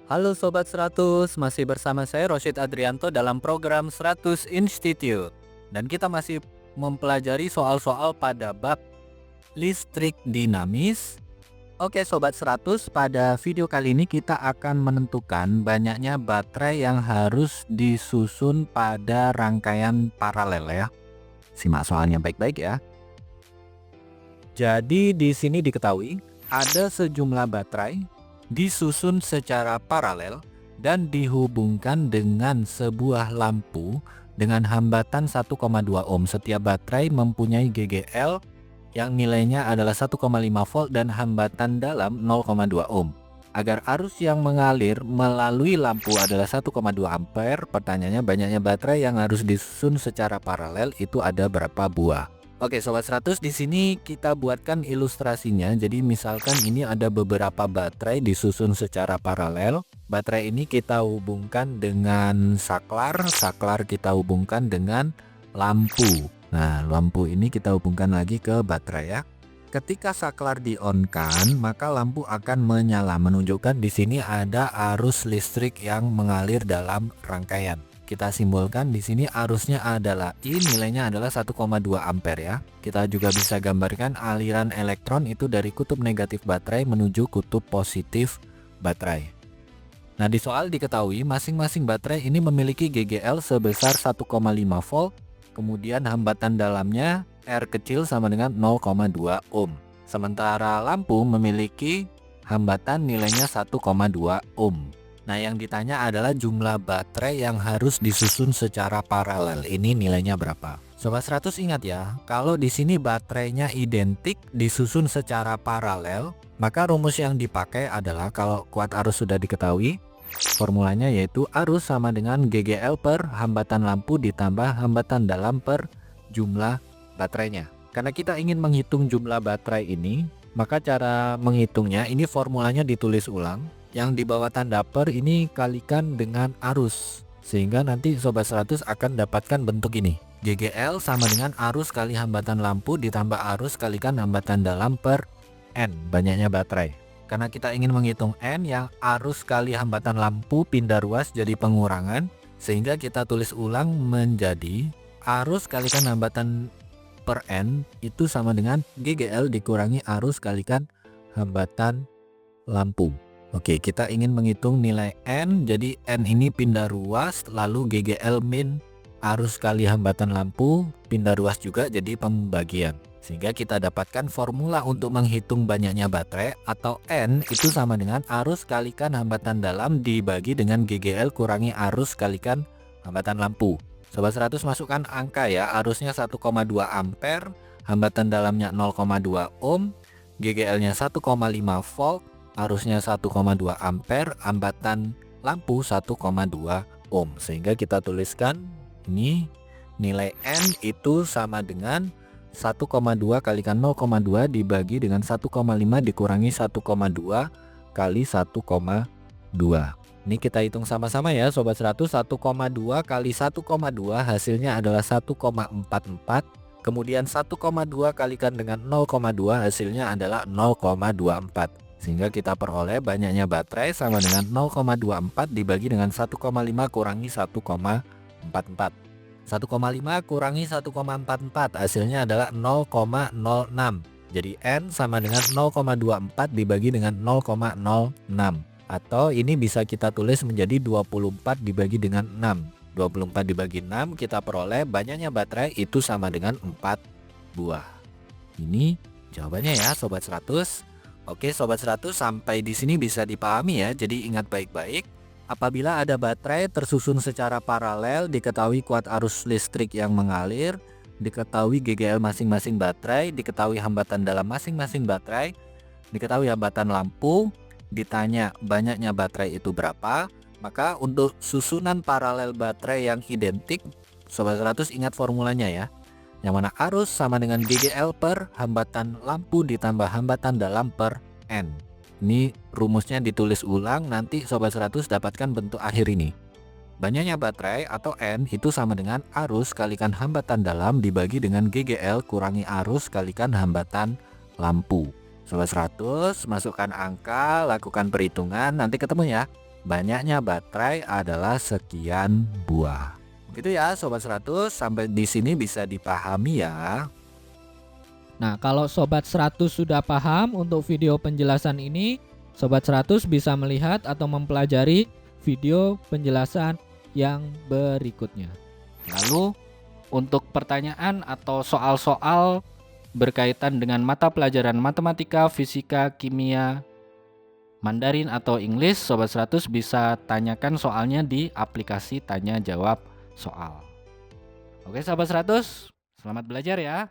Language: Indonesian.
Halo Sobat 100, masih bersama saya Rosyid Adrianto dalam program 100 Institute. Dan kita masih mempelajari soal-soal pada bab listrik dinamis. Oke Sobat 100, pada video kali ini kita akan menentukan banyaknya baterai yang harus disusun pada rangkaian paralel ya. Simak soalnya baik-baik ya. Jadi di sini diketahui ada sejumlah baterai disusun secara paralel dan dihubungkan dengan sebuah lampu dengan hambatan 1,2 ohm. Setiap baterai mempunyai GGL yang nilainya adalah 1,5 volt dan hambatan dalam 0,2 ohm. Agar arus yang mengalir melalui lampu adalah 1,2 ampere, pertanyaannya banyaknya baterai yang harus disusun secara paralel itu ada berapa buah? Oke Sobat 100, di sini kita buatkan ilustrasinya. Jadi misalkan ini ada beberapa baterai disusun secara paralel. Baterai ini kita hubungkan dengan saklar, saklar kita hubungkan dengan lampu. Nah, lampu ini kita hubungkan lagi ke baterai ya. Ketika saklar di-on-kan, maka lampu akan menyala, menunjukkan di sini ada arus listrik yang mengalir dalam rangkaian. Kita simbolkan di sini arusnya adalah I, nilainya adalah 1,2 ampere ya. Kita juga bisa gambarkan aliran elektron itu dari kutub negatif baterai menuju kutub positif baterai. Nah, di soal diketahui masing-masing baterai ini memiliki GGL sebesar 1,5 volt, kemudian hambatan dalamnya R kecil sama dengan 0,2 ohm. Sementara lampu memiliki hambatan nilainya 1,2 ohm. Nah, yang ditanya adalah jumlah baterai yang harus disusun secara paralel. Ini nilainya berapa? Sobat 100 ingat ya, kalau di sini baterainya identik disusun secara paralel, maka rumus yang dipakai adalah kalau kuat arus sudah diketahui, formulanya yaitu arus sama dengan GGL per hambatan lampu ditambah hambatan dalam per jumlah baterainya. Karena kita ingin menghitung jumlah baterai ini, maka cara menghitungnya ini formulanya ditulis ulang. Yang di bawah tanda per ini kalikan dengan arus, sehingga nanti Sobat 100 akan dapatkan bentuk ini. GGL sama dengan arus kali hambatan lampu ditambah arus kalikan hambatan dalam per N, banyaknya baterai. Karena kita ingin menghitung N yang arus kali hambatan lampu pindah ruas jadi pengurangan, sehingga kita tulis ulang menjadi arus kalikan hambatan per N itu sama dengan GGL dikurangi arus kalikan hambatan lampu. Oke, kita ingin menghitung nilai N, jadi N ini pindah ruas, lalu GGL min arus kali hambatan lampu pindah ruas juga jadi pembagian. Sehingga kita dapatkan formula untuk menghitung banyaknya baterai atau N itu sama dengan arus kalikan hambatan dalam dibagi dengan GGL kurangi arus kalikan hambatan lampu. Sobat 100 masukkan angka ya, arusnya 1,2 ampere, hambatan dalamnya 0,2 ohm, GGL-nya 1,5 volt, arusnya 1,2 ampere, hambatan lampu 1,2 ohm. Sehingga kita tuliskan ini nilai N itu sama dengan 1,2 kalikan 0,2 dibagi dengan 1,5 dikurangi 1,2 kali 1,2. Ini kita hitung sama-sama ya Sobat 100. 1,2 kali 1,2 hasilnya adalah 1,44. Kemudian 1,2 kalikan dengan 0,2 hasilnya adalah 0,24. Sehingga kita peroleh banyaknya baterai sama dengan 0,24 dibagi dengan 1,5 kurangi 1,44. 1,5 kurangi 1,44 hasilnya adalah 0,06. Jadi N sama dengan 0,24 dibagi dengan 0,06. Atau ini bisa kita tulis menjadi 24 dibagi dengan 6. 24 dibagi 6 kita peroleh banyaknya baterai itu sama dengan 4 buah. Ini jawabannya ya Sobat 100. Oke Sobat 100, sampai di sini bisa dipahami ya. Jadi ingat baik-baik, apabila ada baterai tersusun secara paralel, diketahui kuat arus listrik yang mengalir, diketahui GGL masing-masing baterai, diketahui hambatan dalam masing-masing baterai, diketahui hambatan lampu, ditanya banyaknya baterai itu berapa, maka untuk susunan paralel baterai yang identik, Sobat 100 ingat formulanya ya. Yang mana arus sama dengan GGL per hambatan lampu ditambah hambatan dalam per N. Ini rumusnya ditulis ulang, nanti Sobat 100 dapatkan bentuk akhir ini. Banyaknya baterai atau N itu sama dengan arus kalikan hambatan dalam dibagi dengan GGL kurangi arus kalikan hambatan lampu. Sobat 100, masukkan angka, lakukan perhitungan, nanti ketemu ya. banyaknya baterai adalah sekian buah. Begitu ya Sobat 100, sampai di sini bisa dipahami ya. Nah, kalau Sobat 100 sudah paham untuk video penjelasan ini, Sobat 100 bisa melihat atau mempelajari video penjelasan yang berikutnya. Lalu, untuk pertanyaan atau soal-soal berkaitan dengan mata pelajaran matematika, fisika, kimia, Mandarin atau English, Sobat 100 bisa tanyakan soalnya di aplikasi tanya jawab soal. Oke Sobat 100, selamat belajar ya.